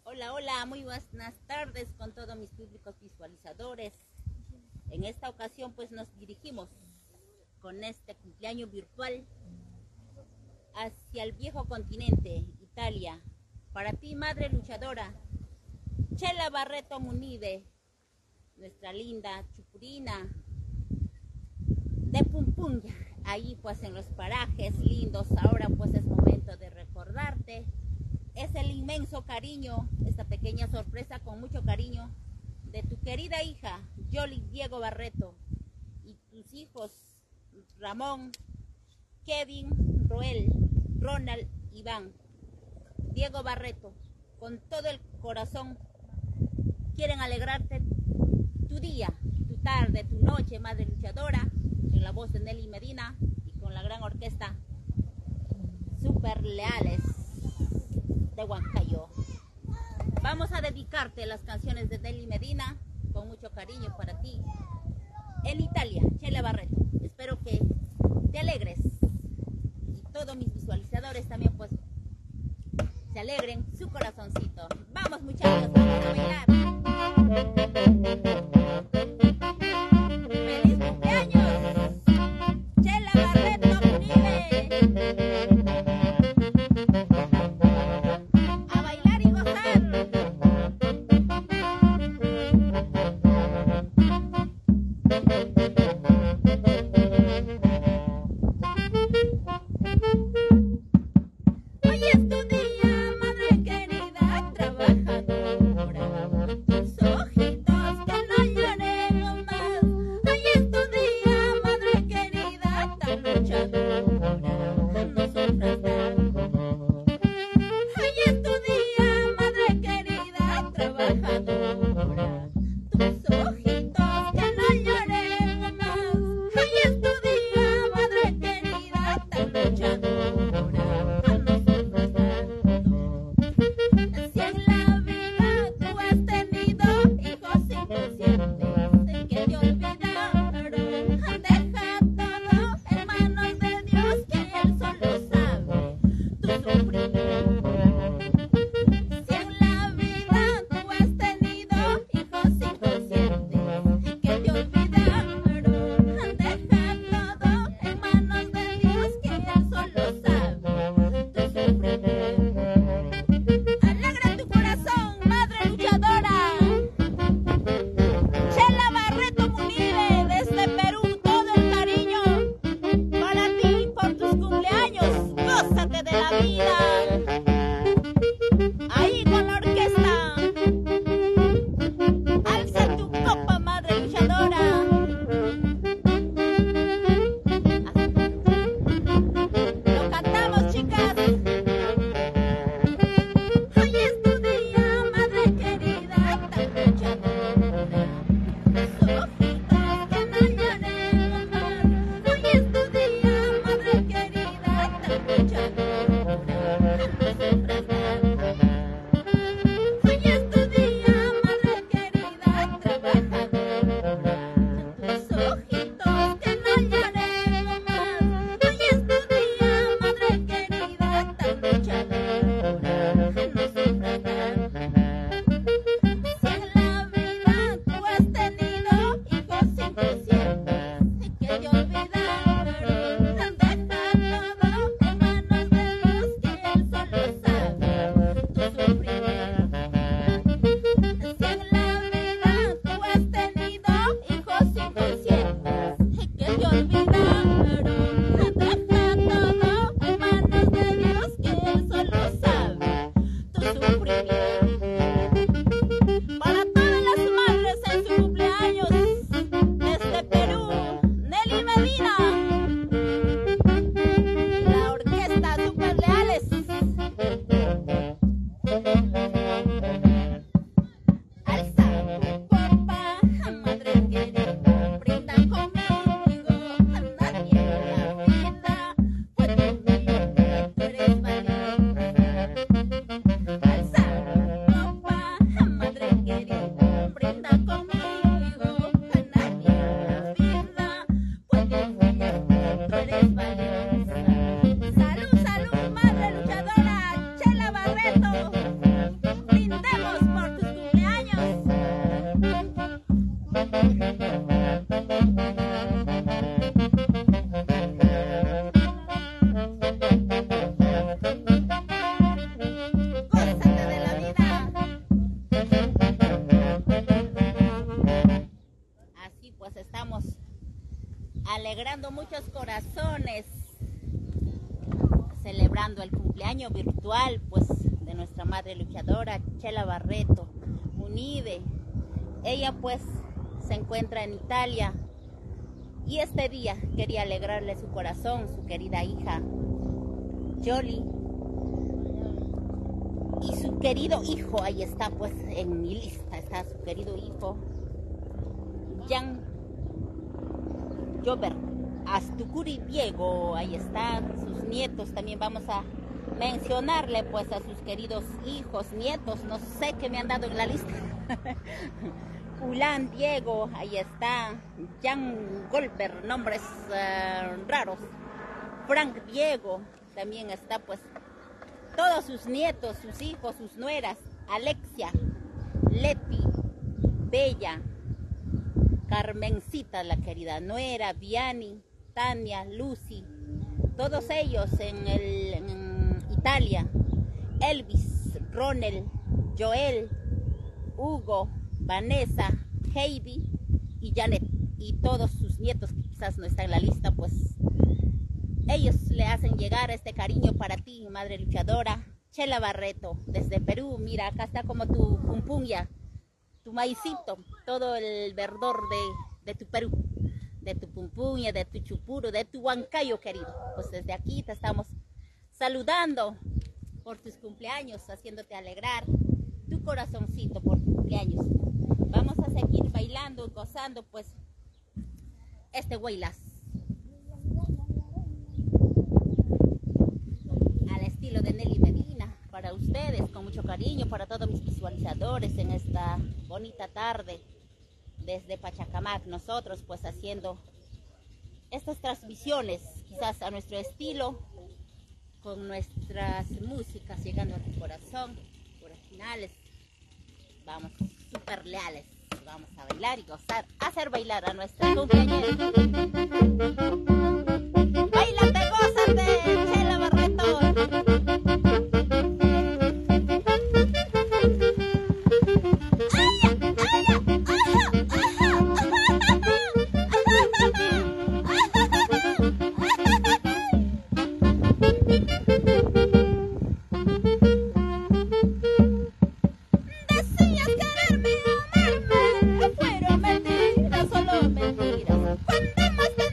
Hola, muy buenas tardes con todos mis públicos visualizadores. En esta ocasión pues nos dirigimos con este cumpleaños virtual hacia el viejo continente, Italia. Para ti, madre luchadora, Chela Barreto Munive, nuestra linda chupurina de Pumpunya, ahí pues en los parajes lindos. Ahora pues es momento de recordarte. Es el inmenso cariño, esta pequeña sorpresa con mucho cariño de tu querida hija, Yoli Diego Barreto, y tus hijos, Ramón, Kevin, Roel, Ronald, Iván. Diego Barreto, con todo el corazón, quieren alegrarte tu día, tu tarde, tu noche, madre luchadora, en la voz de Nelly Medina y con la gran orquesta Super Leales de Huancayo. Vamos a dedicarte las canciones de Nelly Medina con mucho cariño para ti. En Italia, Chela Barreto. Espero que te alegres y todos mis visualizadores también pues se alegren su corazoncito. Vamos muchachos, vamos a bailar. ¡Feliz cumpleaños! Chela Barreto Munive. Si en la vida tú has tenido hijos inconscientes, alegrando muchos corazones, celebrando el cumpleaños virtual pues de nuestra madre luchadora Chela Barreto Munide. Ella pues se encuentra en Italia y este día quería alegrarle su corazón, su querida hija Yoli y su querido hijo. Ahí está pues en mi lista, está su querido hijo Jan Jover Astucuri Diego. Ahí están sus nietos. También vamos a mencionarle pues a sus queridos hijos, nietos, no sé qué me han dado en la lista. Ulan Diego, ahí está. Jan Goldberg, nombres raros. Frank Diego, también está pues todos sus nietos, sus hijos, sus nueras. Alexia, Leti, Bella, Carmencita, la querida nuera, Viani, Tania, Lucy, todos ellos en Italia. Elvis, Ronel, Joel, Hugo, Vanessa, Heidi y Janet, y todos sus nietos que quizás no están en la lista, pues ellos le hacen llegar este cariño para ti, madre luchadora Chela Barreto, desde Perú. Mira, acá está como tu pumpunya, tu maicito, todo el verdor de tu Perú, de tu pumpuña, de tu chupuro, de tu huancayo querido. Pues desde aquí te estamos saludando por tus cumpleaños, haciéndote alegrar tu corazoncito por tu cumpleaños. Vamos a seguir bailando y gozando pues este huaylas al estilo de Nelly Medina, para ustedes, con mucho cariño, para todos mis visualizadores en esta bonita tarde desde Pachacamac. Nosotros pues haciendo estas transmisiones quizás a nuestro estilo, con nuestras músicas llegando a tu corazón, originales. Vamos súper leales, vamos a bailar y gozar, hacer bailar a nuestra cumpleañera. Báilate, gózate, Chela Barreto. Fueron mentiras, solo mentiras. Cuando más te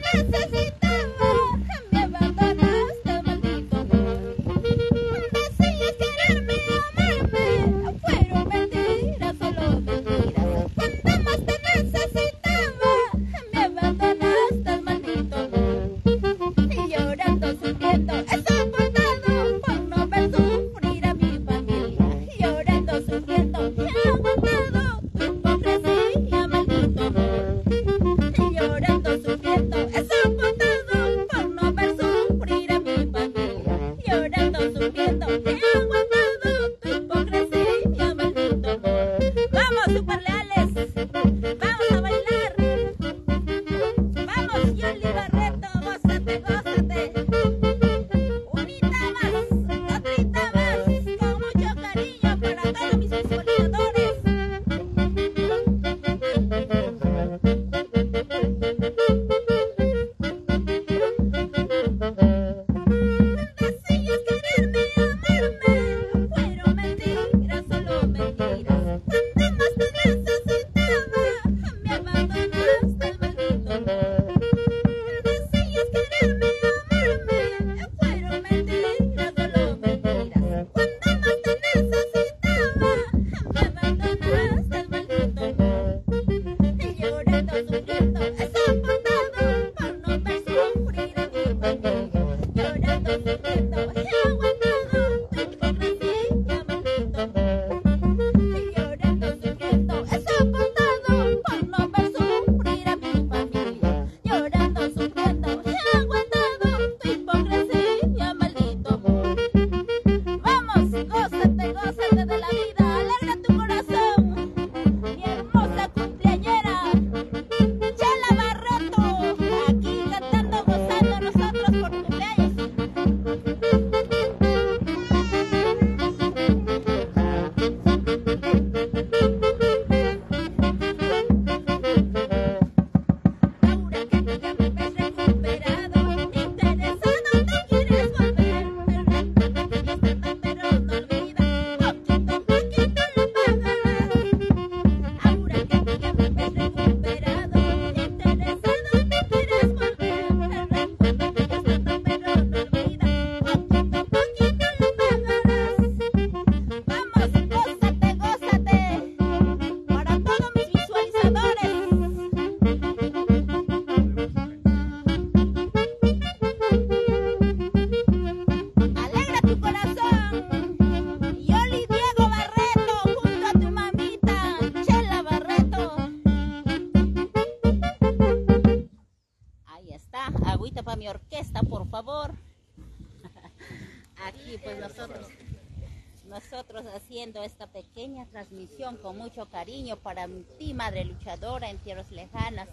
nosotros haciendo esta pequeña transmisión con mucho cariño para ti, madre luchadora en tierras lejanas.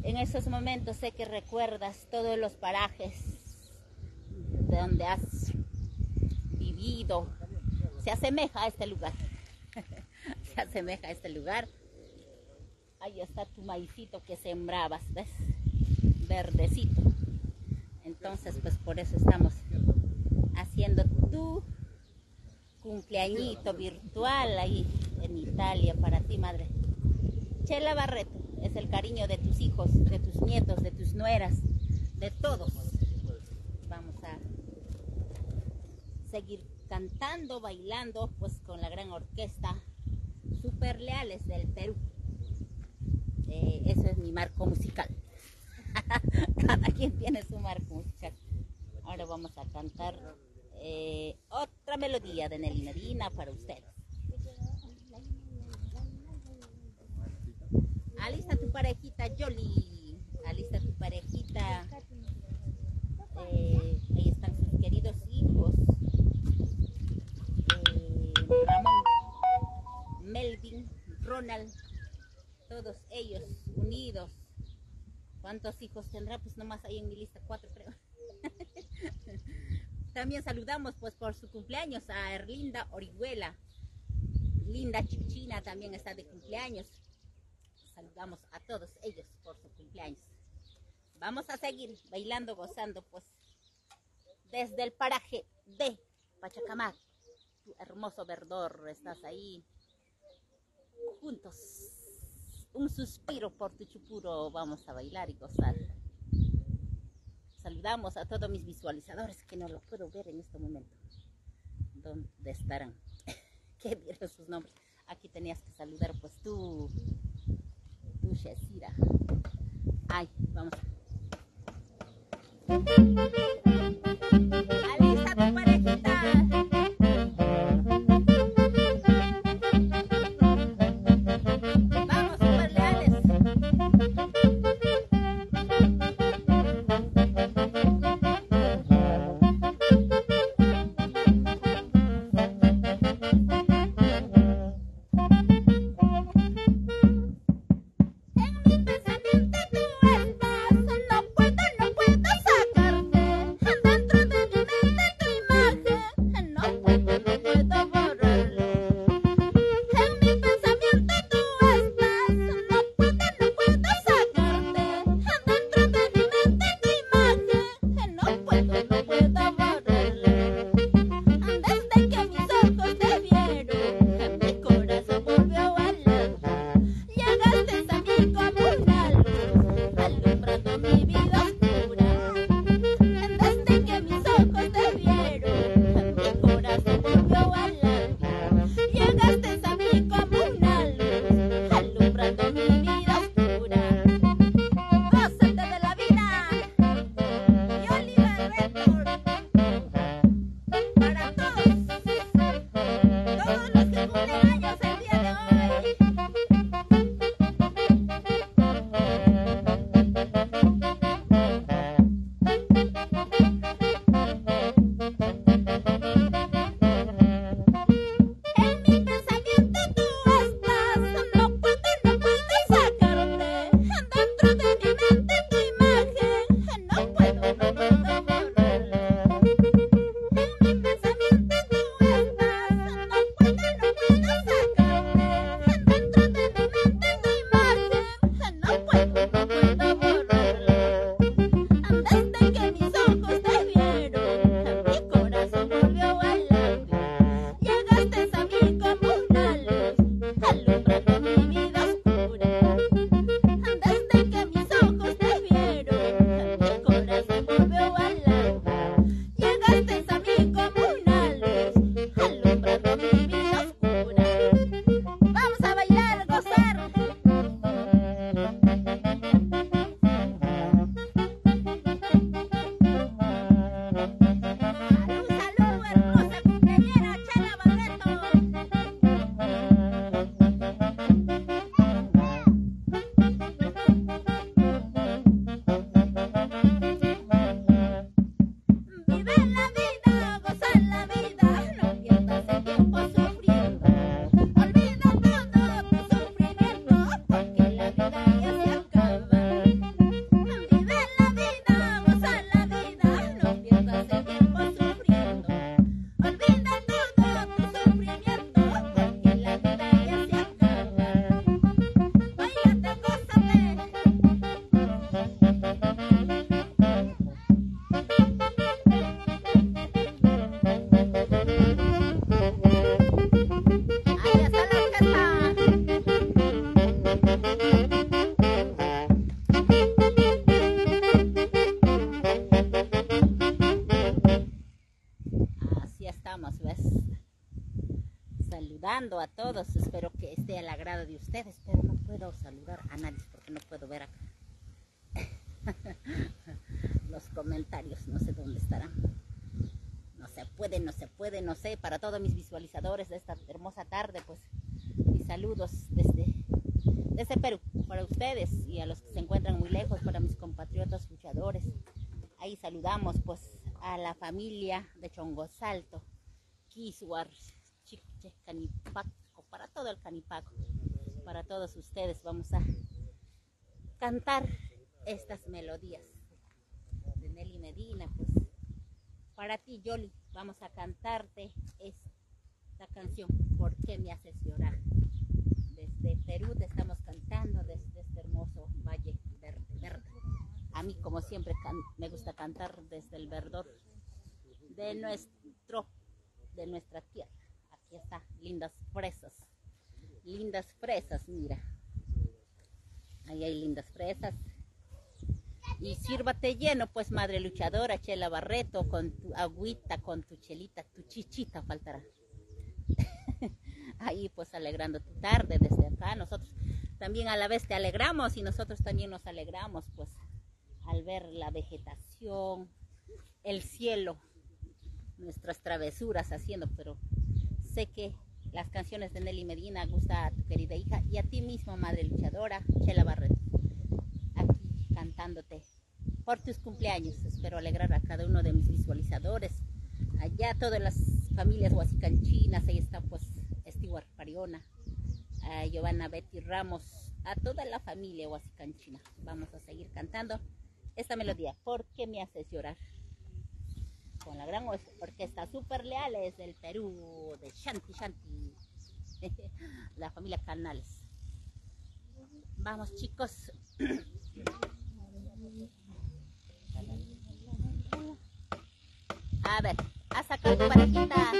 En esos momentos sé que recuerdas todos los parajes de donde has vivido. Se asemeja a este lugar. Se asemeja a este lugar. Ahí está tu maicito que sembrabas, ¿ves? Verdecito. Entonces, pues por eso estamos haciendo tu cumpleañito virtual ahí en Italia para ti, madre. Chela Barreto, es el cariño de tus hijos, de tus nietos, de tus nueras, de todos. Vamos a seguir cantando, bailando, pues con la gran orquesta Super Leales del Perú. Eso es mi marco musical. Cada quien tiene su marco musical. Ahora vamos a cantar otra melodía de Nelly Medina para ustedes. Alista tu parejita, Yoli. Alista tu parejita. Ahí están sus queridos hijos. Ramón, Melvin, Ronald. Todos ellos unidos. ¿Cuántos hijos tendrá? Pues nomás hay en mi lista 4, creo. También saludamos pues por su cumpleaños a Erlinda Orihuela. Linda Chichina también está de cumpleaños. Saludamos a todos ellos por su cumpleaños. Vamos a seguir bailando, gozando pues desde el paraje de Pachacamac. Tu hermoso verdor, estás ahí juntos. Un suspiro por tu chupuro, vamos a bailar y gozar. Saludamos a todos mis visualizadores que no los puedo ver en este momento. ¿Dónde estarán? ¿Qué dieron sus nombres? Aquí tenías que saludar pues tú Shesira. Ay, vamos. Alista tu parejita. todos. Espero que esté al agrado de ustedes, pero no puedo saludar a nadie porque no puedo ver acá los comentarios. No sé dónde estarán. No se puede, no se puede, no sé. Para todos mis visualizadores de esta hermosa tarde, pues mis saludos desde Perú, para ustedes y a los que se encuentran muy lejos, para mis compatriotas luchadores. Ahí saludamos pues a la familia de Chongosalto, Quisuar, Chiche, Canipaco, para todo el Canipaco, para todos ustedes vamos a cantar estas melodías de Nelly Medina. Pues para ti, Yoli, vamos a cantarte esta canción, ¿Por qué me haces llorar? Desde Perú te estamos cantando, desde este hermoso valle verde. A mí, como siempre, me gusta cantar desde el verdor de nuestra tierra. Aquí está, lindas fresas, mira. Ahí hay lindas fresas. Y sírvate lleno, pues, madre luchadora, Chela Barreto, con tu agüita, con tu chelita, tu chichita faltará. Ahí, pues, alegrando tu tarde desde acá. Nosotros también a la vez te alegramos y nosotros también nos alegramos, pues, al ver la vegetación, el cielo, nuestras travesuras haciendo, pero sé que las canciones de Nelly Medina gustan a tu querida hija y a ti mismo, madre luchadora, Chela Barreto, aquí cantándote por tus cumpleaños. Espero alegrar a cada uno de mis visualizadores, allá todas las familias huasicanchinas. Ahí está pues Stewart Pariona, a Giovanna Betty Ramos, a toda la familia huasicanchina. Vamos a seguir cantando esta melodía, ¿Por qué me haces llorar? Con la gran orquesta Super Leales del Perú, de Shanti Shanti, la familia Canales. Vamos, chicos. A ver, a sacar tu parejita.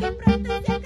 Muy pronto se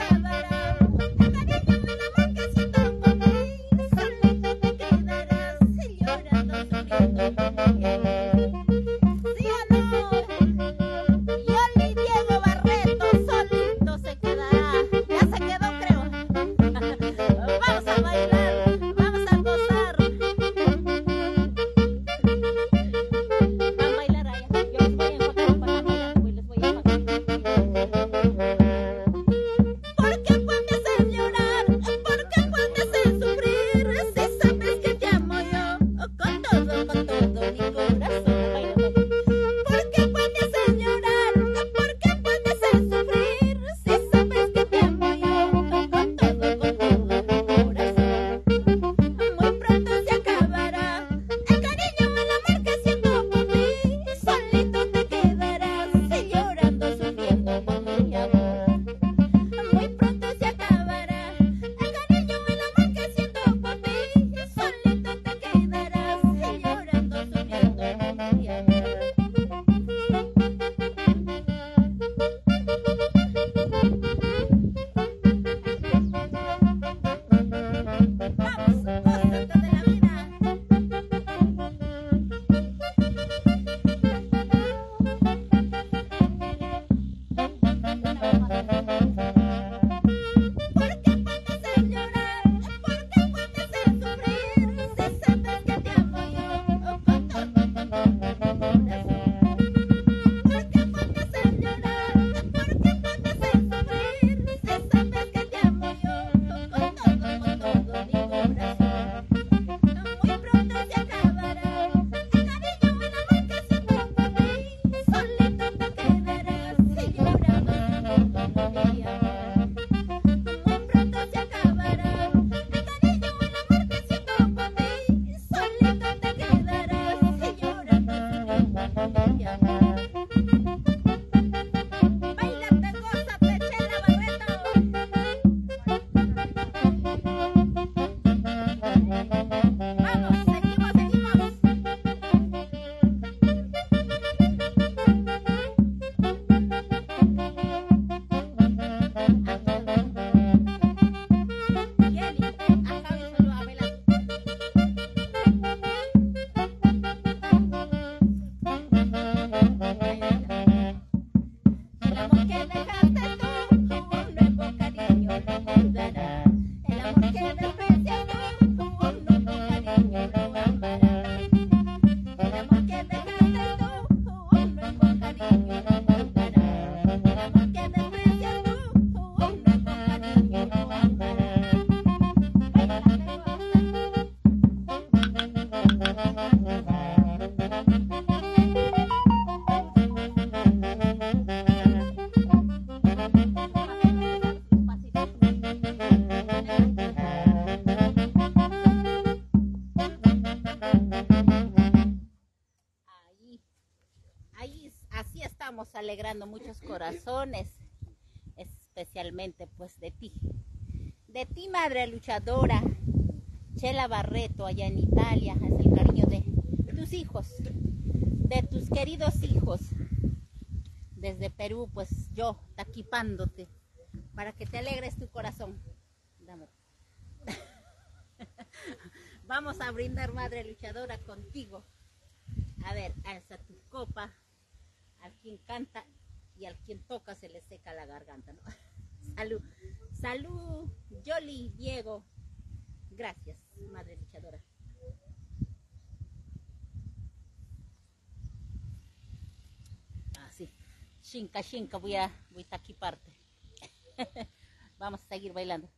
El amor que dejaste tú, un nuevo cariño lo mudará. El amor que desprecias tú, un nuevo cariño lo amará. El amor que dejaste tú, un nuevo cariño lo mudará. El amor que desprecias tú, un nuevo cariño lo amará. Así estamos alegrando muchos corazones, especialmente pues de ti madre luchadora, Chela Barreto allá en Italia, es el cariño de tus hijos, de tus queridos hijos, desde Perú pues yo taquipándote para que te alegres tu corazón. Dame. Vamos a brindar madre luchadora contigo. A ver, alza tu copa. Al quien canta y al quien toca se le seca la garganta, ¿no? Salud, salud, Yoli, Diego. Gracias, madre luchadora. Así, shinka, shinka, voy a taquiparte. Vamos a seguir bailando.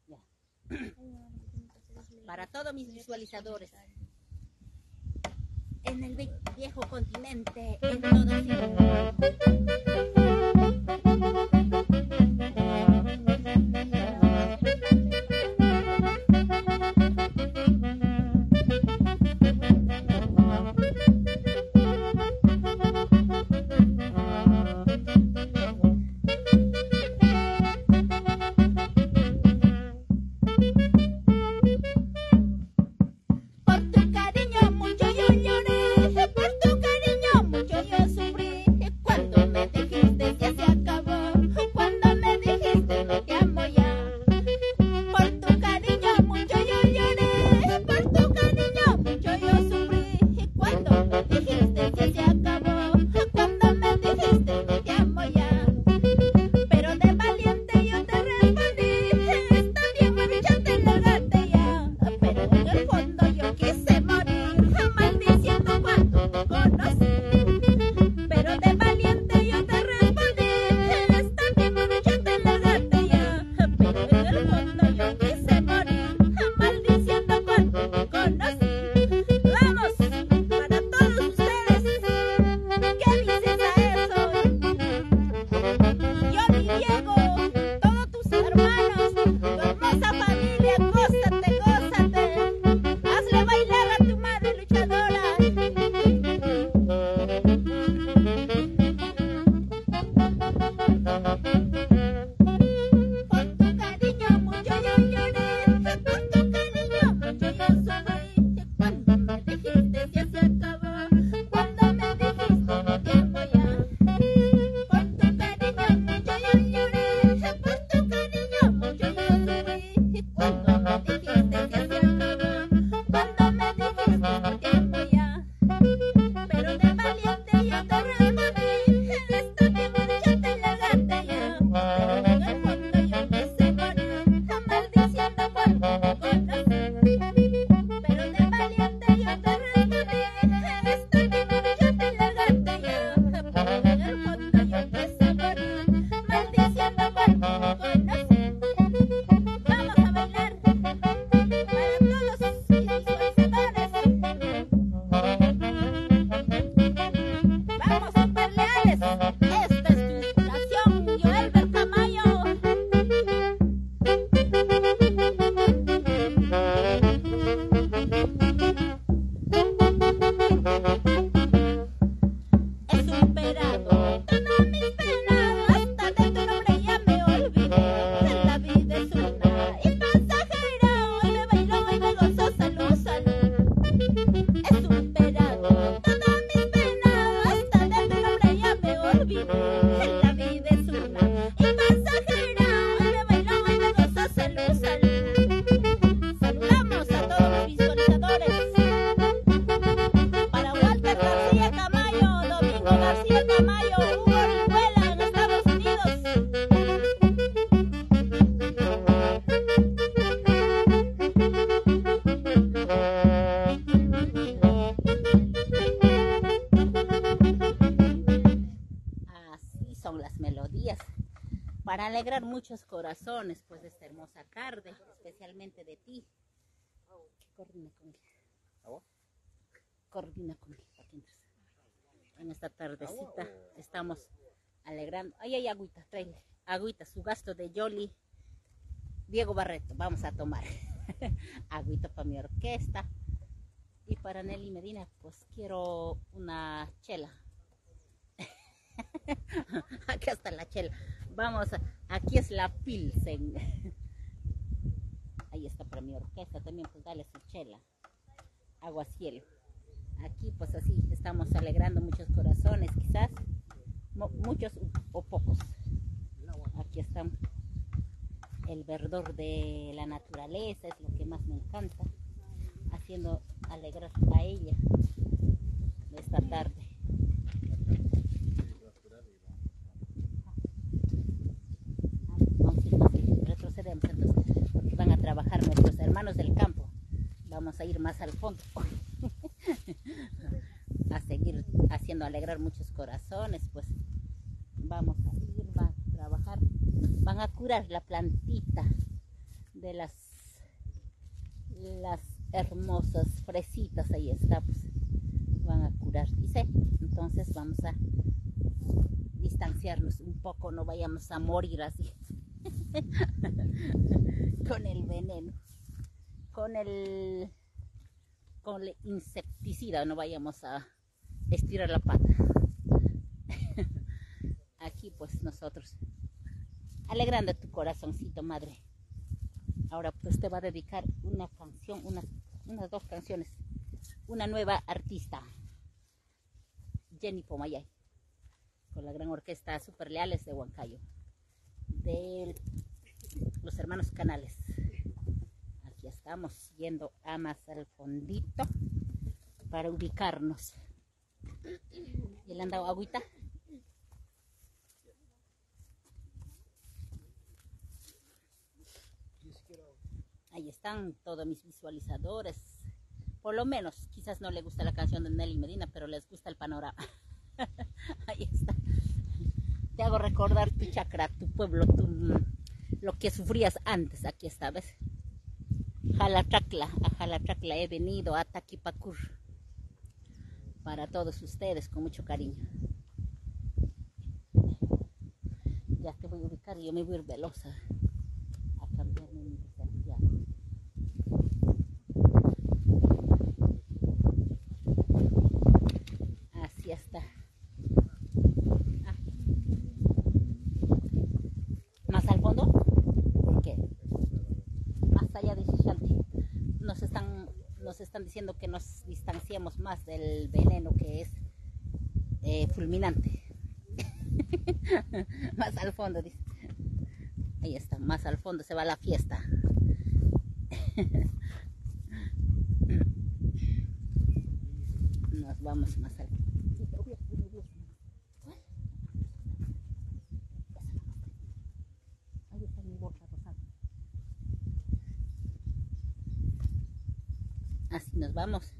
Ya. Para todos mis visualizadores. En el viejo continente, en toda son las melodías para alegrar muchos corazones, pues, de esta hermosa tarde, especialmente de ti. Coordina conmigo. Coordina conmigo, para que entres. En esta tardecita estamos alegrando. Ahí hay agüita, tráele. Agüita, su gasto de Yoli. Diego Barreto, vamos a tomar. Agüita para mi orquesta. Y para Nelly Medina, pues quiero una chela. Aquí está la chela. Vamos, aquí es la Pilsen. Ahí está para mi orquesta también, pues dale su chela. Aguacielo. Aquí pues así estamos alegrando muchos corazones, quizás muchos o pocos. Aquí estamos. El verdor de la naturaleza es lo que más me encanta, haciendo alegrar a ella de esta tarde. Vamos a ir más, retrocedemos entonces, porque van a trabajar nuestros hermanos del campo. Vamos a ir más al fondo a seguir haciendo alegrar muchos corazones, pues vamos a ir, van a trabajar, van a curar la plantita de las hermosas fresitas, ahí está, pues van a curar, dice. Entonces vamos a distanciarnos un poco, no vayamos a morir así con el veneno, con el insecticida, no vayamos a estirar la pata. Aquí pues nosotros alegrando tu corazoncito, madre. Ahora pues te va a dedicar una canción, unas dos canciones, una nueva artista, Jenny Pomayay, con la gran orquesta Super Leales de Huancayo, de los hermanos Canales. Aquí estamos yendo a más al fondito para ubicarnos. ¿Y le han dado agüita? Ahí están todos mis visualizadores. Por lo menos, quizás no les gusta la canción de Nelly Medina, pero les gusta el panorama. Ahí está. Te hago recordar tu chacra, tu pueblo, lo que sufrías antes. Aquí está, ¿ves? A Jalachacla he venido, a Taquipacur. Para todos ustedes, con mucho cariño. Ya te voy a ubicar y yo me voy a ir velosa a cambiarme mi Santiago. Así está. ¿Más al fondo? ¿Por qué? Más allá de Xixalti. Nos están diciendo que nos distanciemos más del veneno que es fulminante. Más al fondo, dice. Ahí está, más al fondo se va la fiesta. Nos vamos más al fondo. Ahí está mi bolsa rosada. Así nos vamos.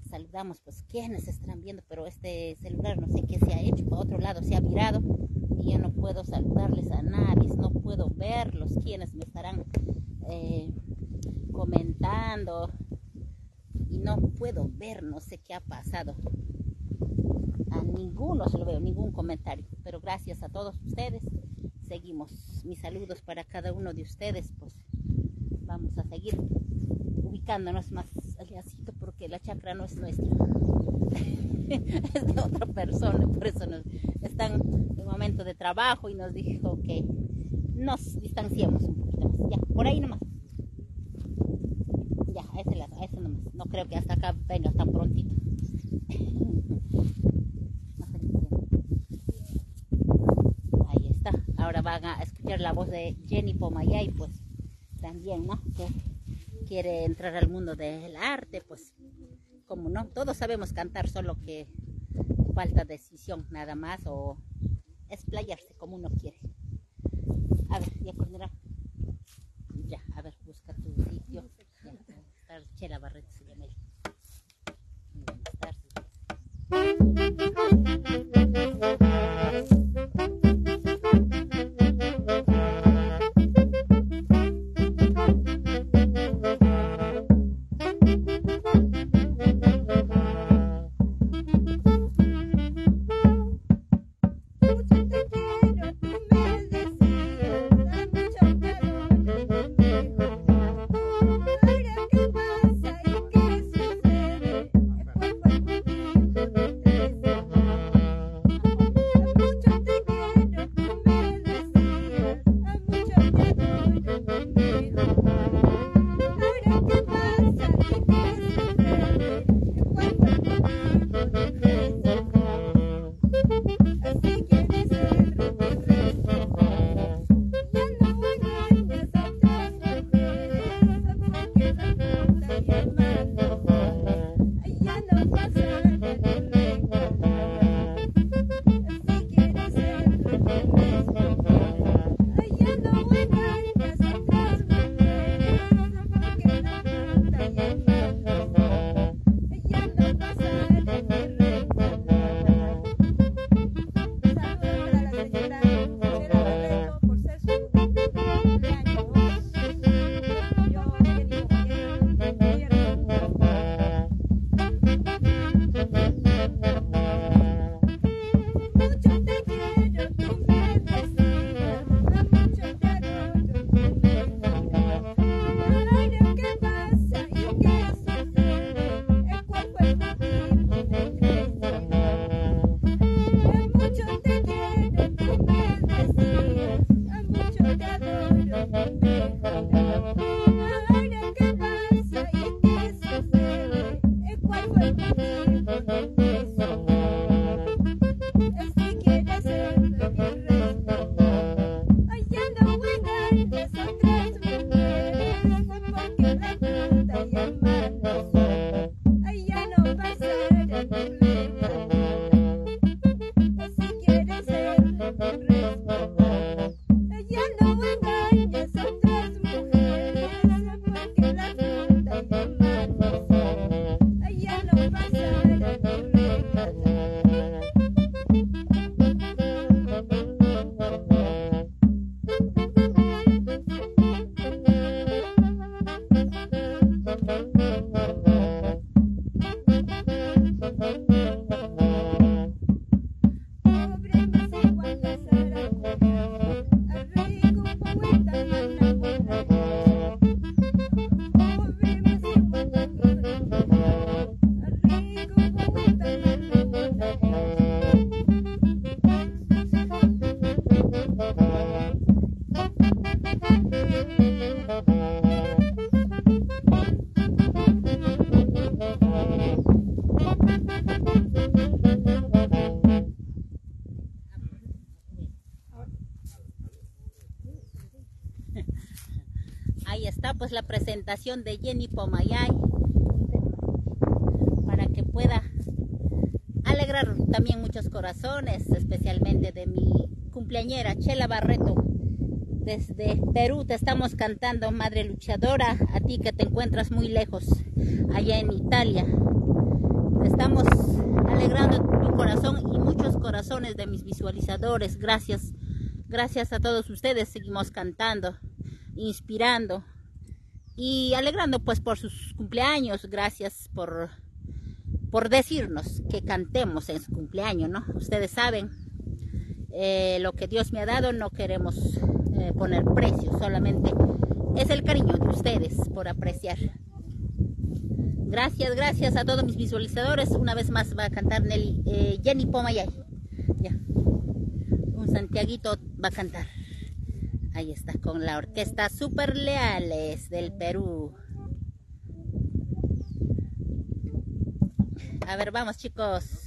Saludamos, pues quienes estarán viendo, pero este celular no sé qué se ha hecho, para otro lado se ha virado y ya no puedo saludarles a nadie, no puedo verlos, quienes me estarán comentando y no puedo ver, no sé qué ha pasado. A ninguno se lo veo, ningún comentario, pero gracias a todos ustedes. Seguimos. Mis saludos para cada uno de ustedes, pues vamos a seguir ubicándonos más allácito porque la chacra no es nuestra. Es de otra persona, por eso nos están en momento de trabajo y nos dijo que nos distanciemos un poquito más. Ya, por ahí nomás. Ya, a ese lado, a ese nomás. No creo que hasta acá venga tan prontito. Ahí está. Ahora van a escuchar la voz de Jenny Pomayay, pues también, ¿no? Que quiere entrar al mundo del arte, pues como no, todos sabemos cantar, solo que falta decisión nada más o explayarse como uno quiere. A ver, ya coordinará. Ya, a ver, busca tu sitio. Ya, está Chela Barreto, se llama ella. Muy buenas tardes. Ahí está pues la presentación de Jenny Pomayay, para que pueda alegrar también muchos corazones, especialmente de mi cumpleañera Chela Barreto. Desde Perú te estamos cantando, madre luchadora, a ti que te encuentras muy lejos, allá en Italia. Te estamos alegrando tu corazón y muchos corazones de mis visualizadores. Gracias, gracias a todos ustedes. Seguimos cantando, inspirando y alegrando pues por sus cumpleaños. Gracias por decirnos que cantemos en su cumpleaños, ¿no? Ustedes saben lo que Dios me ha dado, no queremos poner precio, solamente es el cariño de ustedes por apreciar. Gracias, gracias a todos mis visualizadores. Una vez más va a cantar Jenny Pomayay. Ya. Un santiaguito va a cantar. Ahí está, con la orquesta Super Leales del Perú. A ver, vamos chicos.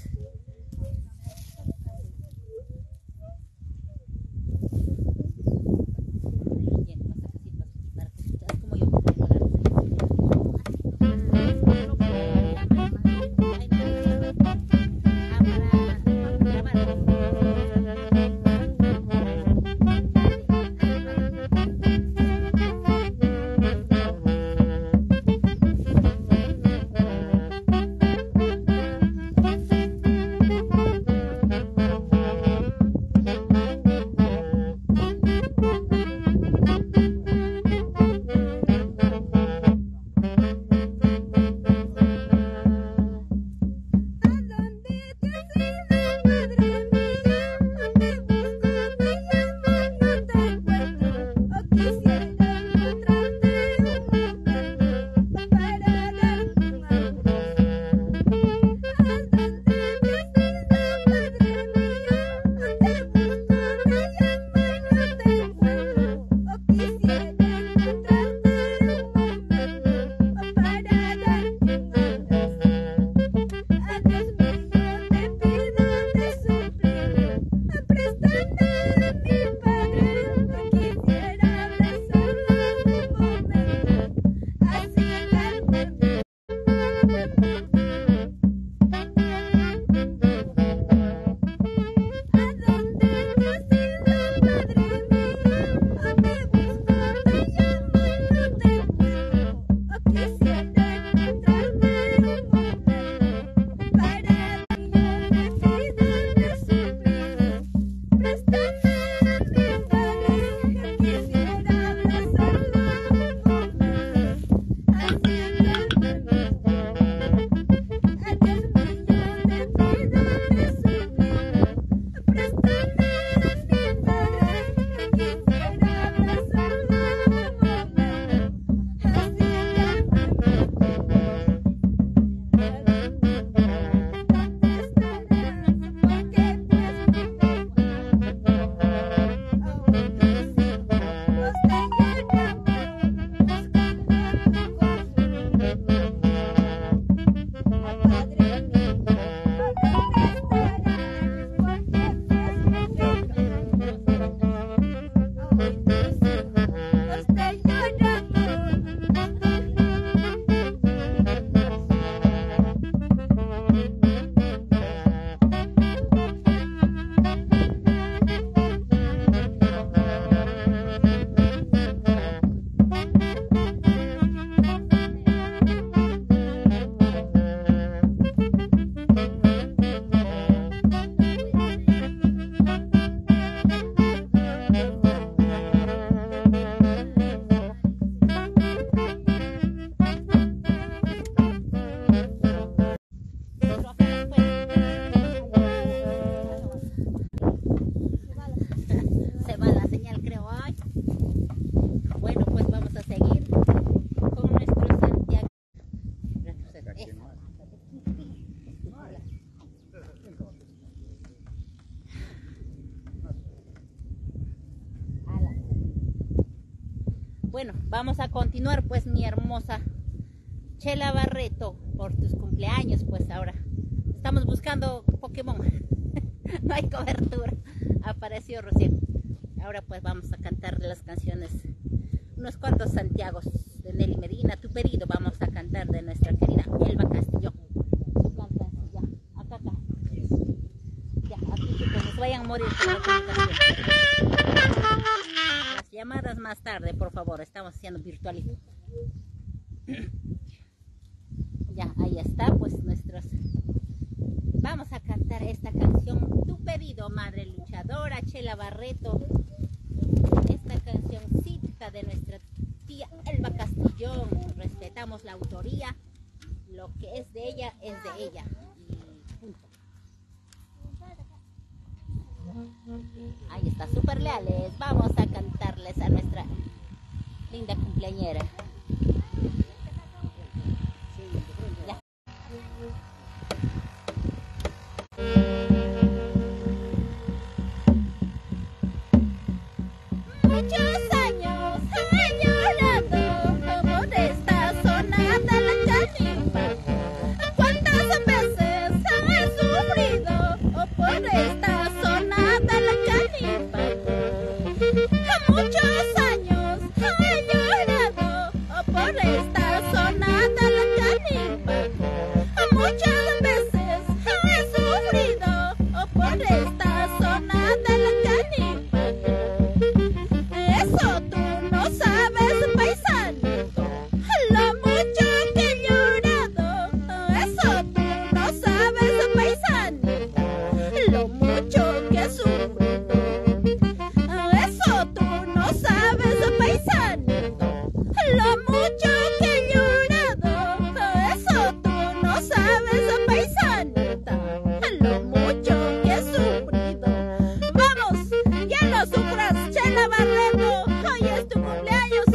Bueno, vamos a continuar pues mi hermosa Chela Barreto, por tus cumpleaños. Pues ahora estamos buscando Pokémon. No hay cobertura, apareció recién. Ahora pues vamos a cantar las canciones unos cuantos Santiagos de Nelly Medina. Tu pedido vamos a cantar de nuestra querida Elba Castillo. Cantan, ya, acá. Ya, aquí chicos, nos vayan a morir con la comunicación. Las llamadas más tarde, por favor, estamos haciendo virtualidad. Ya, ahí está, pues nuestros... Vamos a cantar esta canción, Tu pedido, madre luchadora, Chela Barreto. Esta cancioncita de nuestra tía Elba Castillón. Respetamos la autoría, lo que es de ella es de ella. Y punto. Ahí está, súper leales. Vamos a cantarles a nuestra linda cumpleañera. Ya. Muchos años he llorado por esta zona de la Chanimba. ¿Cuántas veces he sufrido por esta zona de la Chanimba? Muchos años he llorado por esta zona de la Chanimba. Muchas veces he sufrido por esta zona de la Chanimba. Eso tú no sabes, paisanito, lo mucho que he llorado. Eso tú no sabes, paisanito, lo mucho que he sufrido. Eso tú no sabes, paisanito, lo mucho que he llorado. Eso tú no sabes, paisanita, lo mucho que he sufrido. Vamos, ya no sufras, Chela Barreto, hoy es tu cumpleaños.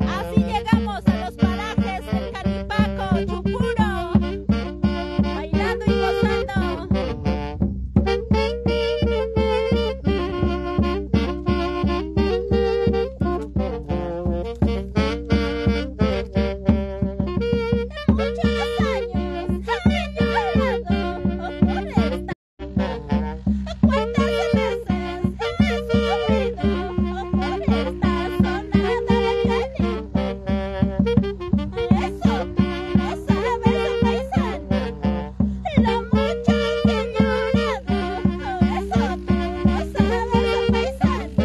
Así llegamos a los parajes del Canipaco, Chupuro, bailando y gozando. Muchos años he llorado por esta. ¿Cuántas veces he sufrido por esta zona de la Chanimba? Eso tú no sabes, paisano, lo mucho que he llorado. Eso tú no sabes, paisano,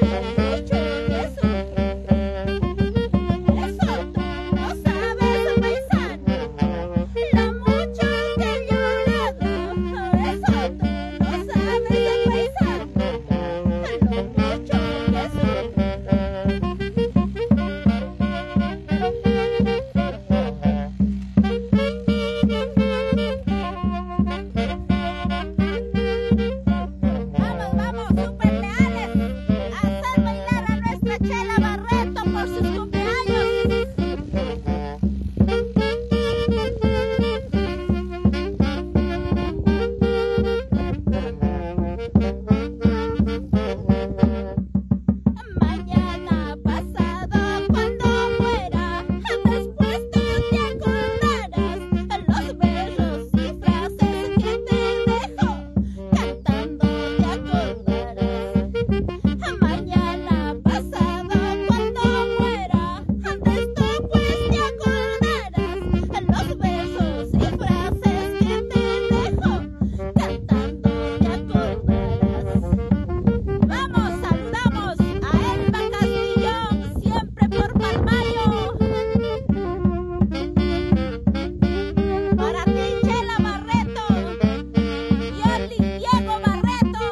lo mucho que he sufrido. Eso tú no sabes, paisano, lo mucho que he llorado. Eso tú no sabes, paisano, lo mucho que he Vamos, vamos, súper leales, a hacer bailar a nuestra Chela Barreto por sus cumpleaños. Mañana pasado cuando muera, después tú te acordarás los versos y frases que te dejo, cantando te acordarás. Mañana pasado cuando muera, después te acordarás los versos y frases que te dejo, cantando te acordarás. Vamos, saludamos a Elba Castillón, siempre por Palmario. Para ti, Chela Barreto, y Diego Barreto.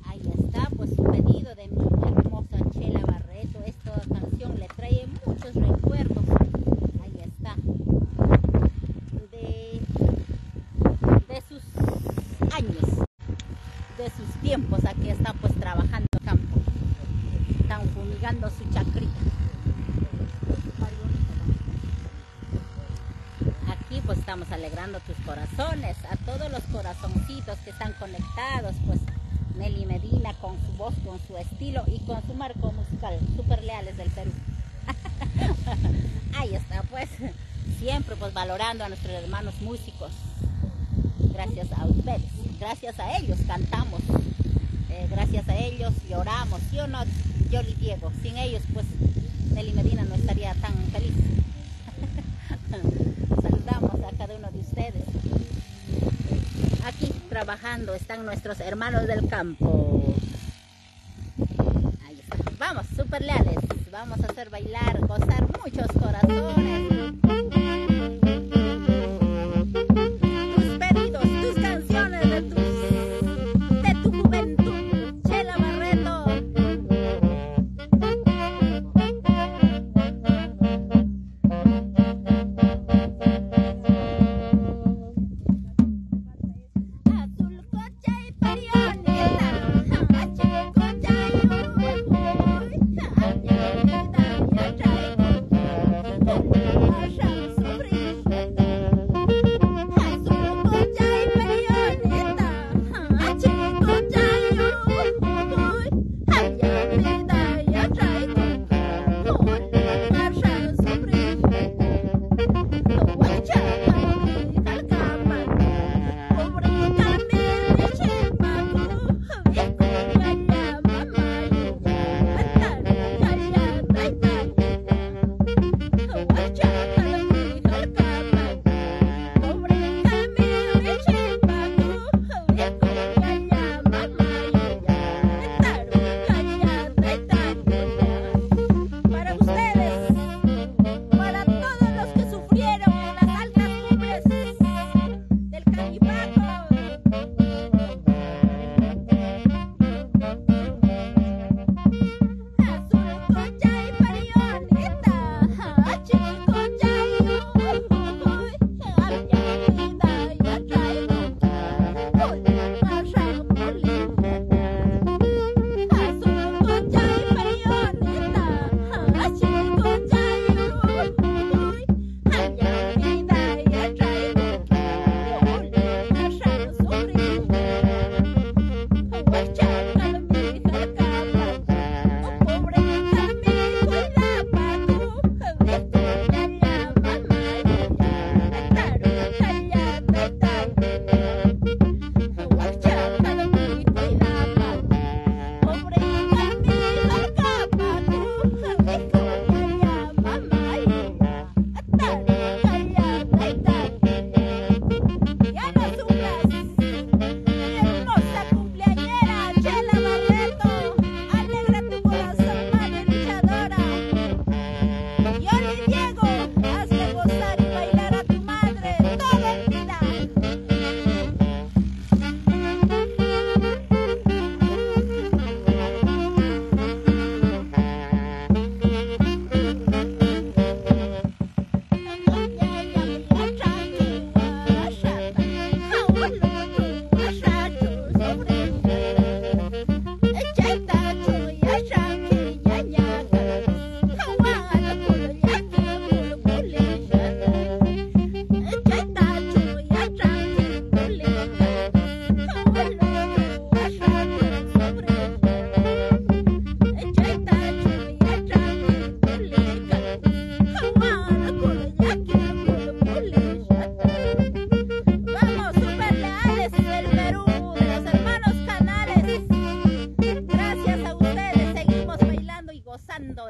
Ahí está, pues su pedido de mi hermosa Chela Barreto. Esta canción le trae muchos recuerdos. Ahí está. De sus años, de sus tiempos. Aquí están pues trabajando en campo. Están fumigando su chacrita. Aquí pues estamos alegrando tus corazones, a todos los corazoncitos que están conectados, pues Nelly Medina con su voz, con su estilo y con su marco musical, Súper Leales del Perú. Ahí está, pues, siempre pues valorando a nuestros hermanos músicos. Gracias a ustedes, gracias a ellos cantamos, gracias a ellos lloramos, ¿sí o no, Yoli Diego? Sin ellos, pues, Nelly Medina no estaría tan feliz. Saludamos a cada uno de ustedes. Aquí trabajando están nuestros hermanos del campo. Ahí está. Vamos, Súper Leales. Vamos a hacer bailar, gozar muchos corazones. Tus pedidos, tus canciones de tu juventud. Chela Barreto.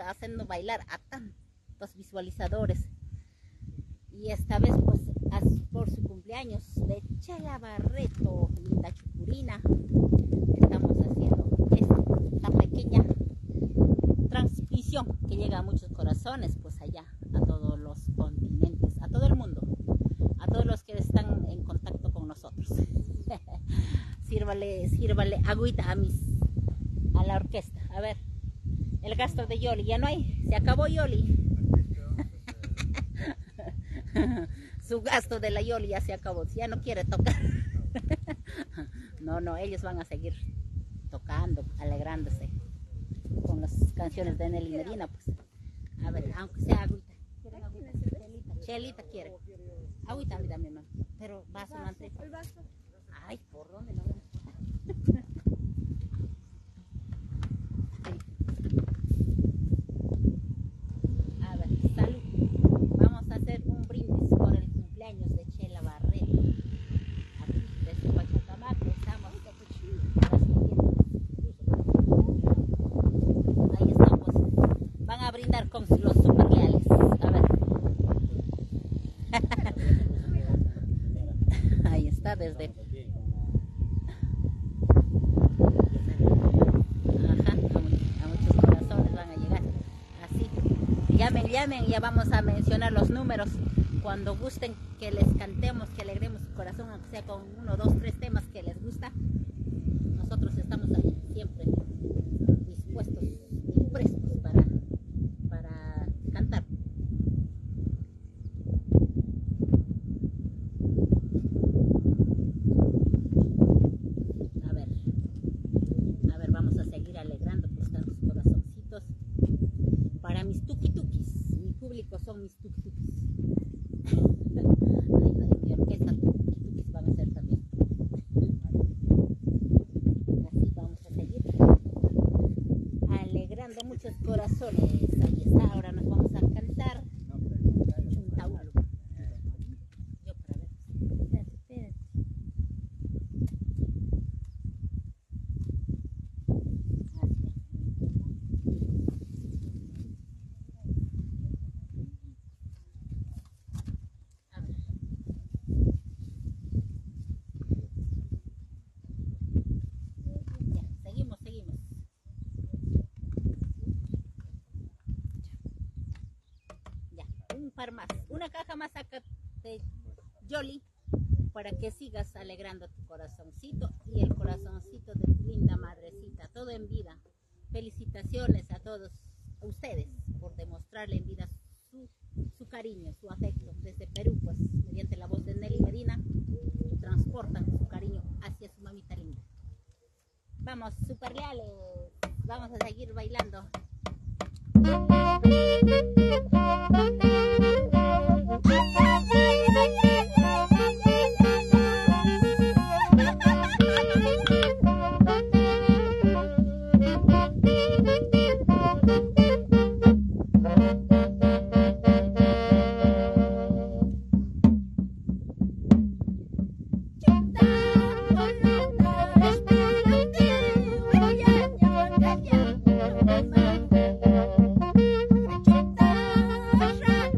Haciendo bailar a tantos visualizadores. Y esta vez pues por su cumpleaños de Chela Barreto, linda Chucurina, estamos haciendo esta pequeña transmisión que llega a muchos corazones, pues allá, a todos los continentes, a todo el mundo, a todos los que están en contacto con nosotros. sírvale agüita a la orquesta. A ver, el gasto de Yoli, ya no hay, se acabó Yoli. Su gasto de la Yoli ya se acabó, ya no quiere tocar. No, ellos van a seguir tocando, alegrándose con las canciones de Nelly Medina, pues. A ver, aunque sea agüita. ¿Quieren agüita? Chelita quiere. Agüita, a mí también, mamá. Pero vaso, manteca. Ay, ¿por dónde lo ven? desde... Ajá, a muchos corazones van a llegar. Así. Llamen, ya vamos a mencionar los números. Cuando gusten que les cantemos, que alegremos su corazón, aunque sea con 1, 2, 3 temas que les gusta, nosotros estamos ahí siempre dispuestos y prestos para cantar. A ver, vamos a seguir alegrando, buscando sus corazoncitos. Para mis tuki-tukis, mi público son mis tuki-tukis. Mi orquesta tuki-tukis van a ser también. Así vamos a seguir alegrando muchos corazones. Ahí está, ahora nos vamos a cantar Chuntaulu. Yo para ver. Espérate. Seguimos. Ya, un par más, una caja más acá de Yoli para que sigas alegrando tu corazoncito y el corazoncito de tu linda madrecita, todo en vida. Felicitaciones a todos ustedes por demostrarle en vida su cariño, su afecto. Desde Perú, pues, mediante la voz de Nelly Medina, transportan su cariño hacia su mamita linda. Vamos, super leales, vamos a seguir bailando. Chunta,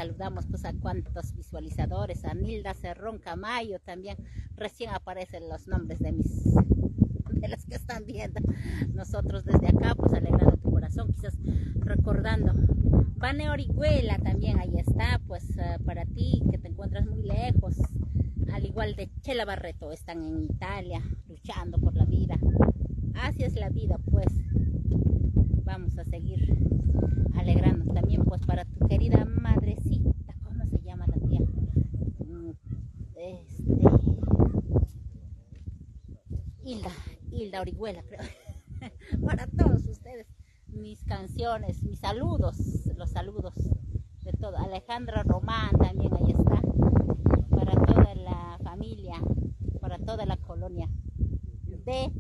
saludamos pues a cuantos visualizadores, a Nilda Cerrón Camayo también, recién aparecen los nombres de los que están viendo. Nosotros desde acá pues alegrando tu corazón, quizás recordando. Vane Orihuela también, ahí está, pues para ti que te encuentras muy lejos, al igual de Chela Barreto, están en Italia luchando por la vida. Así es la vida, pues vamos a seguir alegrarnos también pues para tu querida madrecita. ¿Cómo se llama la tía? Hilda Orihuela, creo. Para todos ustedes, mis canciones, mis saludos, los saludos de todo. Alejandra Román también, ahí está, para toda la familia, para toda la colonia de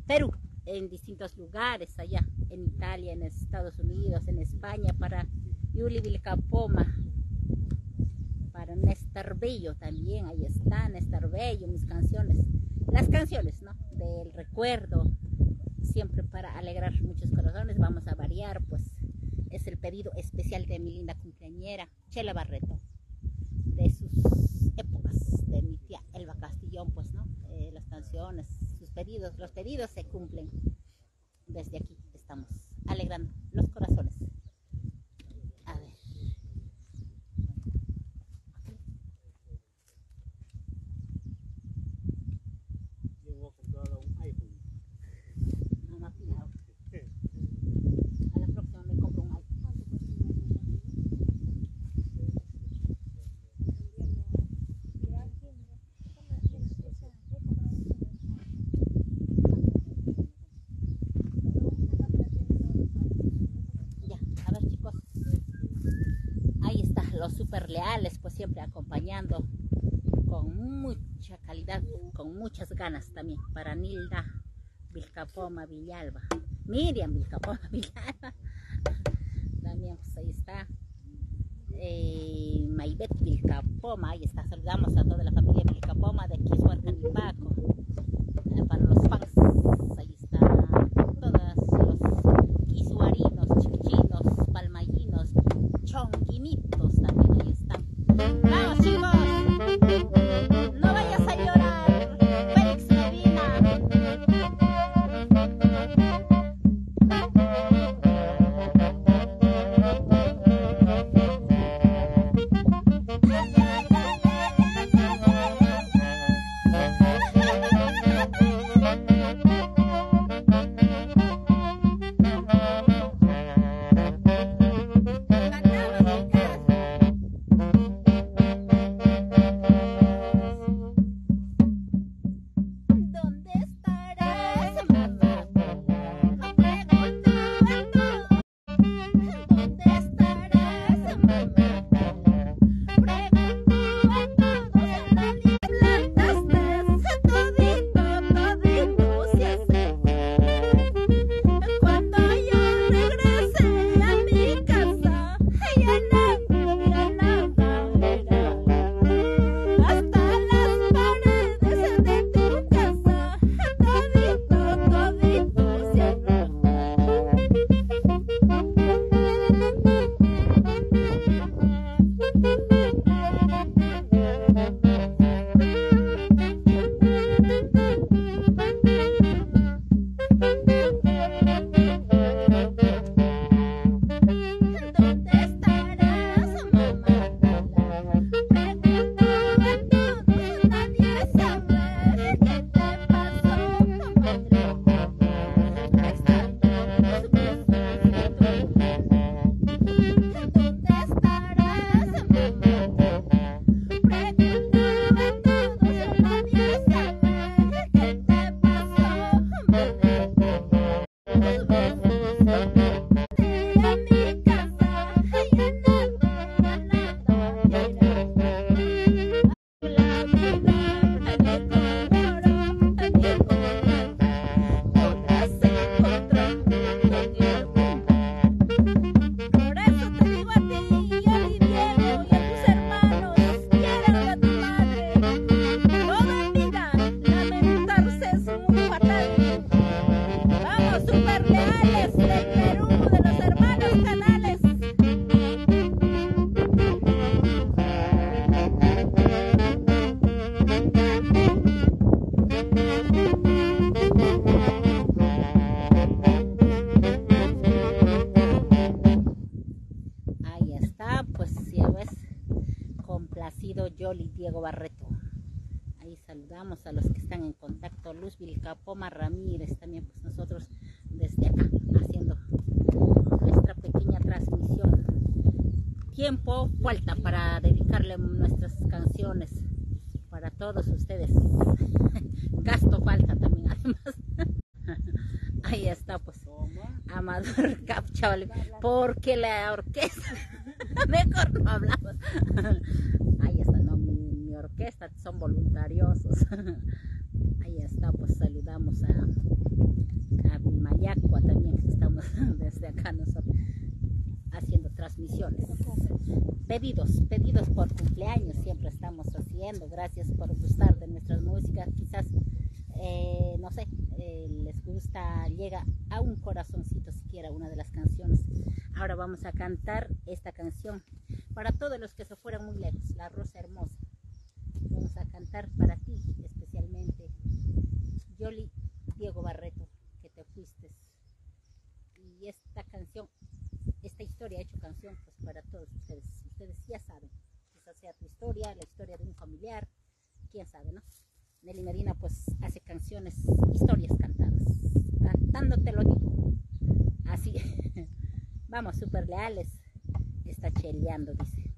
Perú, en distintos lugares allá, en Italia, en Estados Unidos, en España, para Yuli Vilcapoma, para Néstor Bello también, ahí está Néstor Bello, mis canciones, las canciones, ¿no?, del recuerdo, siempre para alegrar muchos corazones. Vamos a variar, pues es el pedido especial de mi linda cumpleañera Chela Barreto, de sus épocas, de mi tía Elba Castillón, pues, ¿no? Las canciones, sus pedidos, los pedidos se cumplen. Desde aquí estamos alegrando los corazones. A ver. Yo voy a comprar un iPhone. Mamá Pilar. A la próxima me compro un iPhone. Los super leales, pues siempre acompañando con mucha calidad, con muchas ganas también, para Nilda Vilcapoma Villalba, Miriam Vilcapoma Villalba, también pues ahí está, Maybet Vilcapoma, ahí está, saludamos a toda la familia Vilcapoma de Quishuarcanipaco, para los fans, ahí está, todos los quisuarinos, chiquichinos, palmayinos, chonguinitos también ahí están. ¡Vamos, chicos! ¡No vayas a llorar! ¡Félix Medina! Diego Barreto. Ahí saludamos a los que están en contacto. Luz Vilcapoma Ramírez, también pues nosotros desde acá haciendo nuestra pequeña transmisión. Tiempo falta para dedicarle nuestras canciones para todos ustedes. Gasto falta también, además. Ahí está pues Amador Capchaval, porque la orquesta mejor no hablamos. Ahí está, no, mi orquesta son voluntarios. Ahí está, pues saludamos a Vilmayacua también, que estamos desde acá nosotros haciendo transmisiones. Pedidos por cumpleaños siempre estamos haciendo. Gracias por gustar de nuestras músicas. Quizás no sé, les gusta, llega a un corazoncito siquiera una de las canciones. Ahora vamos a cantar esta canción para todos los que se fueron muy lejos, La Rosa Hermosa. Vamos a cantar para ti especialmente, Yoli Diego Barreto, que te fuiste. Y esta canción, esta historia ha hecho canción pues para todos ustedes. Ustedes ya saben, quizás sea tu historia, la historia de un familiar, quién sabe, ¿no? Nelly Medina pues hace canciones, historias cantadas, cantándote lo digo, así. Vamos, súper leales, está cheleando, dice.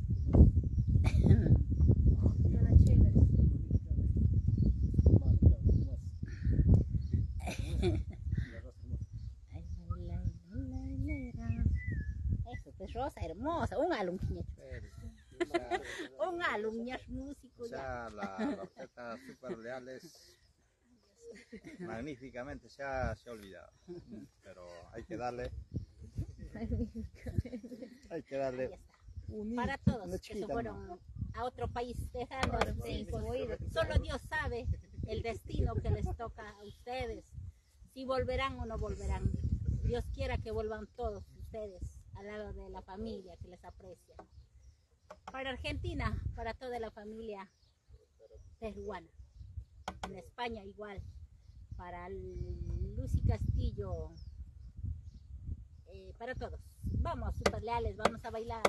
Eso, pues Rosa Hermosa, un alumno. Un alumno músico. O sea, la orquesta Super Leales magníficamente se ha olvidado, pero hay que darle para todos que se fueron a otro país dejando solo Dios sabe el destino que les toca a ustedes, si volverán o no volverán. Dios quiera que vuelvan todos ustedes al lado de la familia que les aprecia. Para Argentina, para toda la familia peruana. En España igual. Para Lucy Castillo. Para todos. Vamos, super leales, vamos a bailar.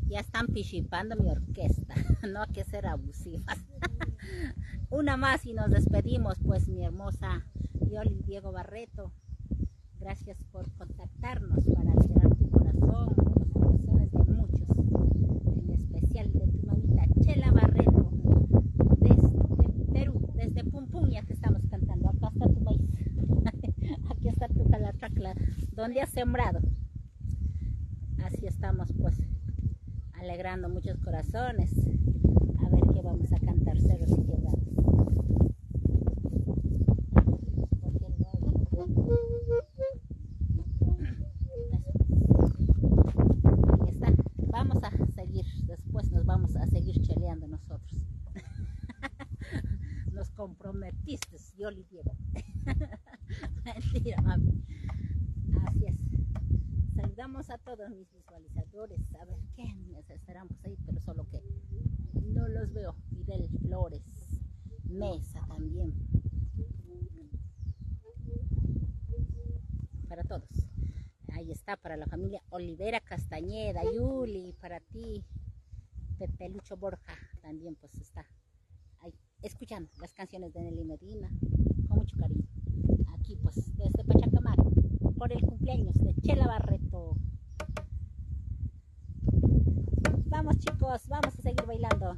Ya están pichipando mi orquesta, no hay que ser abusivas. Una más y nos despedimos, pues mi hermosa Yoli Diego Barreto. Gracias por contactarnos para alegrar tu corazón, los corazones de muchos, en especial de tu mamita Chela Barreto, desde Perú, desde Pumpum, ya que estamos cantando. Acá está tu maíz, aquí está tu calatracla, donde has sembrado. Así estamos pues alegrando muchos corazones. A ver qué vamos a cantar, cerros y quebrados. Ahí está. Vamos a seguir, después nos vamos a seguir cheleando nosotros. Nos comprometiste, Yoli Diego. Mentira, mami. Así es. Saludamos a todos mis visualizadores. A ver qué necesitarán pues ahí, pero solo que no los veo. Fidel Flores, Mesa también. Para todos. Ahí está, para la familia Olivera Castañeda, Yuli, para ti, Pepe Lucho Borja, también pues está ahí, escuchando las canciones de Nelly Medina, con mucho cariño. Aquí pues, desde Pachacamac, por el cumpleaños de Chela Barreto. Vamos chicos, vamos a seguir bailando.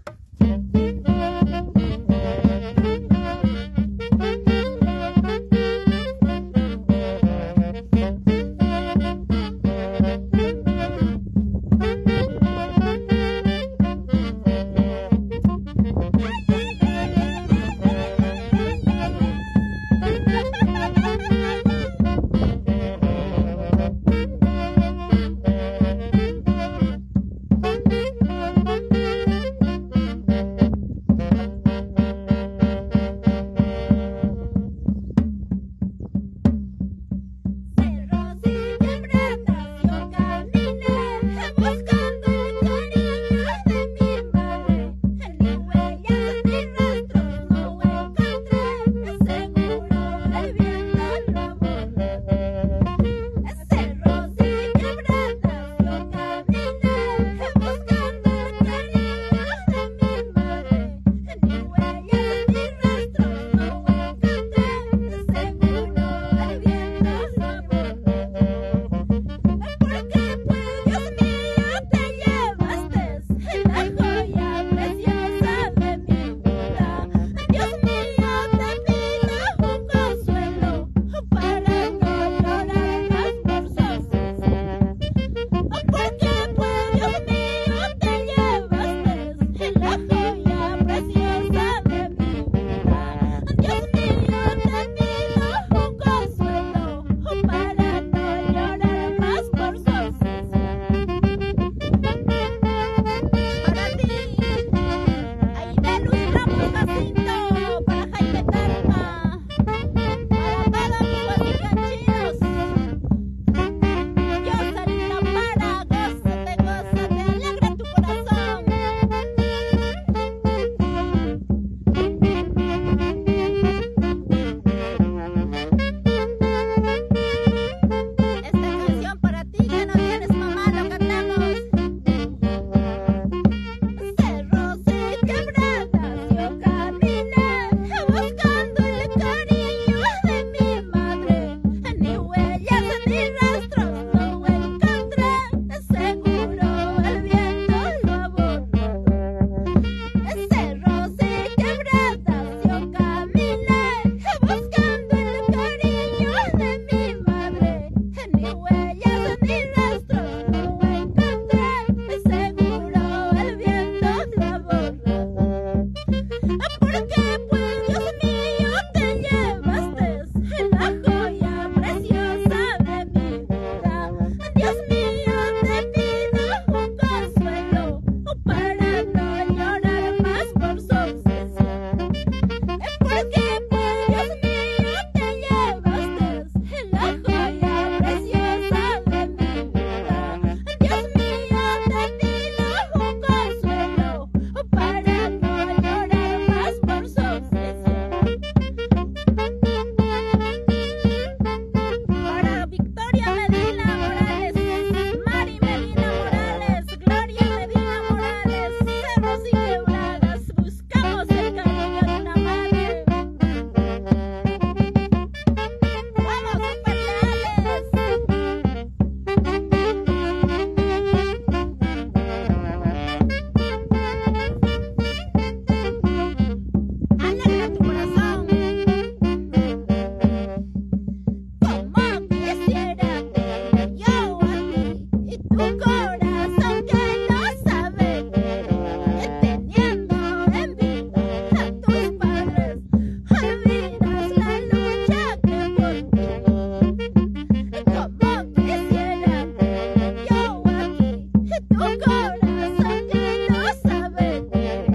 corazón ya lo sabe querer,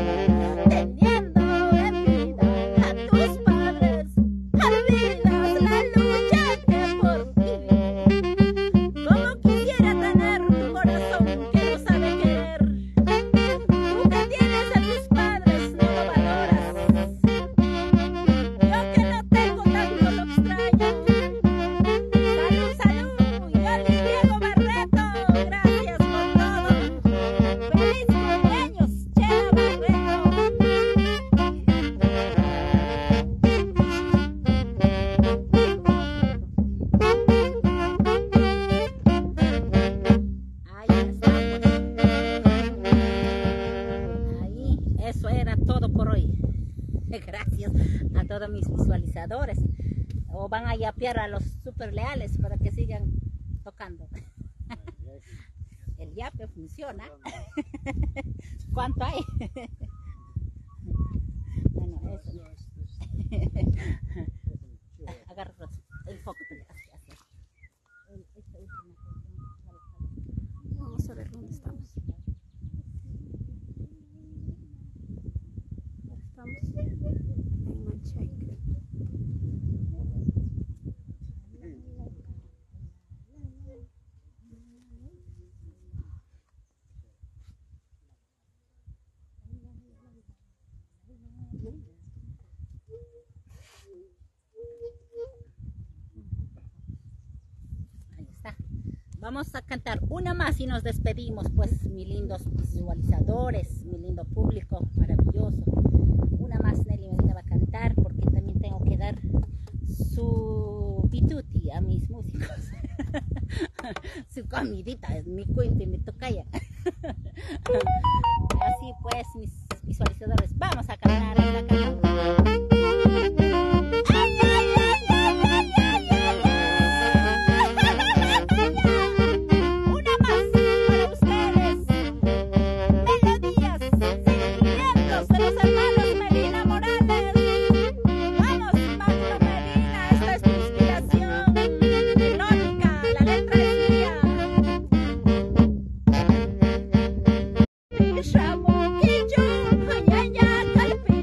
teniendo en vida a tus padres, olvidas la lucha que por ti. Como quisiera tener tu corazón que no sabe querer. Tú que tienes a tus padres no lo valoras. Yo que no tengo tanto lo extraño. Salud, salud, yo le Diego Barreto, gracias por todo. Feliz cumpleaños, Chela Barreto. Ahí estamos. Ahí, eso era todo por hoy. Gracias a todos mis visualizadores. O van a yapear a los super leales para que sigan tocando. El yape funciona. ¿Cuánto hay? Bueno, eso. Agarra el foco. Vamos a ver dónde estamos. Estamos en Manchaca. Ahí está. Vamos a cantar una más y nos despedimos, pues, mis lindos visualizadores, mi lindo público maravilloso. Una más Nelly Medina va a cantar porque también tengo que dar su pituti a mis músicos. Su comidita, es mi cuimpi, mi tocaya. Así pues, mis visualizadores, vamos a cantar esta canción. Una más para ustedes. Melodías, sentimientos de los hermanos Medina Morales. Vamos, Magno Medina, esta es tu inspiración. Melódica, la letra es mía. Shamuquillo, ñaña calpi,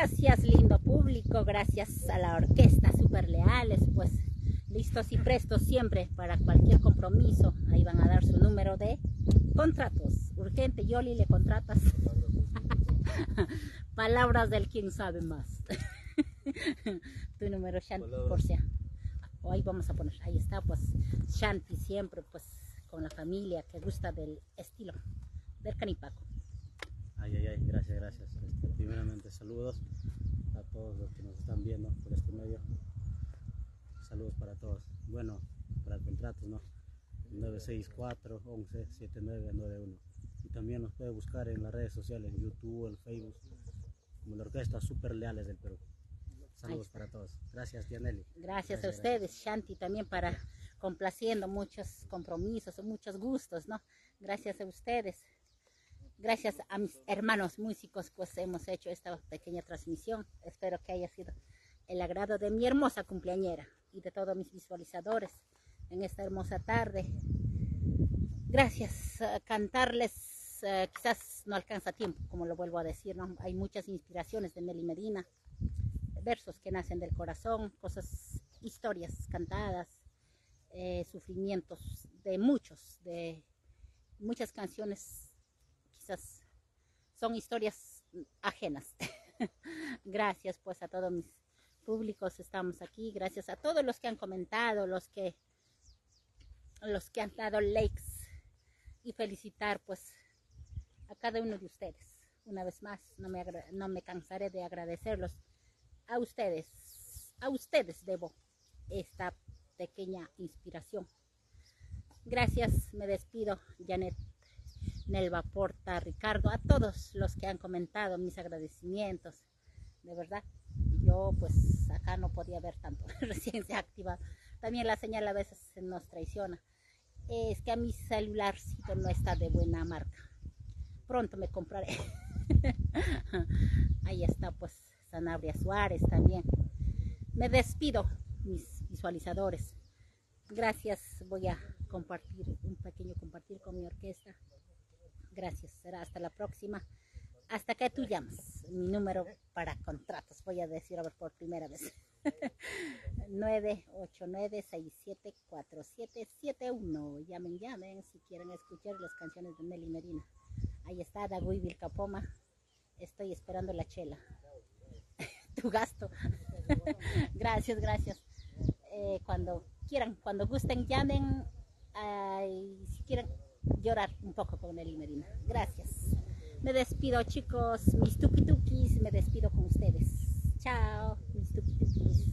Gracias, lindo público, gracias a la orquesta, súper leales, pues listos y prestos siempre para cualquier compromiso. Ahí van a dar su número de contratos. Urgente, Yoli, le contratas. Palabras del quien sabe más. Tu número, Shanti, por si. Ahí vamos a poner, ahí está, pues Shanti siempre, pues con la familia que gusta del estilo del canipaco. Ay, gracias. Primeramente saludos a todos los que nos están viendo por este medio. Saludos para todos. Bueno, para el contrato, ¿no? 964-11-7991. Y también nos puede buscar en las redes sociales, en YouTube, en Facebook, como la orquesta Súper Leales del Perú. Saludos para todos. Gracias, tía Nelly. Gracias a ustedes, Shanti, también para complaciendo muchos compromisos, muchos gustos, ¿no? Gracias a ustedes. Gracias a mis hermanos músicos, pues hemos hecho esta pequeña transmisión. Espero que haya sido el agrado de mi hermosa cumpleañera y de todos mis visualizadores en esta hermosa tarde. Gracias. Cantarles, quizás no alcanza tiempo, como lo vuelvo a decir, ¿no? Hay muchas inspiraciones de Nelly Medina, versos que nacen del corazón, cosas, historias cantadas, sufrimientos de muchas canciones. Quizás son historias ajenas. Gracias pues a todos mis públicos, estamos aquí. Gracias a todos los que han comentado, los que han dado likes, y felicitar pues a cada uno de ustedes. Una vez más, no me cansaré de agradecerlos a ustedes. A ustedes debo esta pequeña inspiración. Gracias, me despido. Janet, Nelva, Porta, Ricardo, a todos los que han comentado, mis agradecimientos. De verdad, yo pues acá no podía ver tanto, recién se ha activado. También la señal a veces nos traiciona. Es que a mi celularcito no está de buena marca. Pronto me compraré. Ahí está pues Sanabria Suárez también. Me despido, mis visualizadores. Gracias, voy a compartir un pequeño compartir con mi orquesta. Gracias, será hasta la próxima. Hasta que tú llamas. Mi número para contratos, voy a decir a ver por primera vez. 989-674771. Llamen si quieren escuchar las canciones de Nelly Medina. Ahí está Dagui Vilcapoma. Estoy esperando la chela. Tu gasto. Gracias. Cuando quieran, cuando gusten, llamen. Si quieren llorar un poco con Nelly Medina. Gracias. Me despido, chicos, mis tuki-tukis, me despido con ustedes. Chao, mis tuki-tukis.